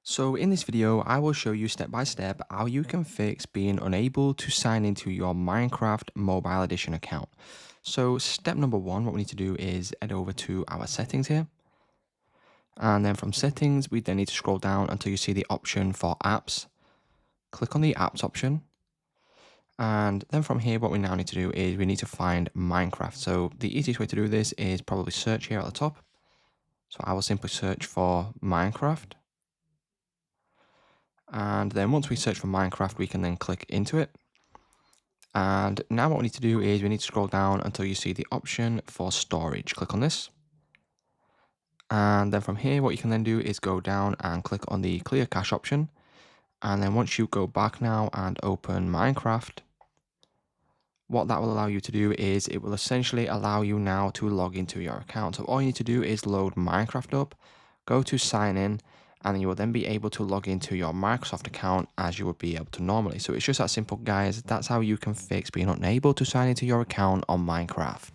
So in this video, I will show you step by step how you can fix being unable to sign into your Minecraft Mobile Edition account. So step number one, what we need to do is head over to our settings here. And then from settings, we then need to scroll down until you see the option for apps. Click on the apps option. And then from here, what we now need to do is we need to find Minecraft. So the easiest way to do this is probably search here at the top. So I will simply search for Minecraft. And then once we search for Minecraft, we can then click into it. And now what we need to do is we need to scroll down until you see the option for storage. Click on this. And then from here, what you can then do is go down and click on the clear cache option. And then once you go back now and open Minecraft, what that will allow you to do is it will essentially allow you now to log into your account. So all you need to do is load Minecraft up, go to sign in, and you will then be able to log into your Microsoft account as you would be able to normally. So it's just that simple, guys. That's how you can fix being unable to sign into your account on Minecraft.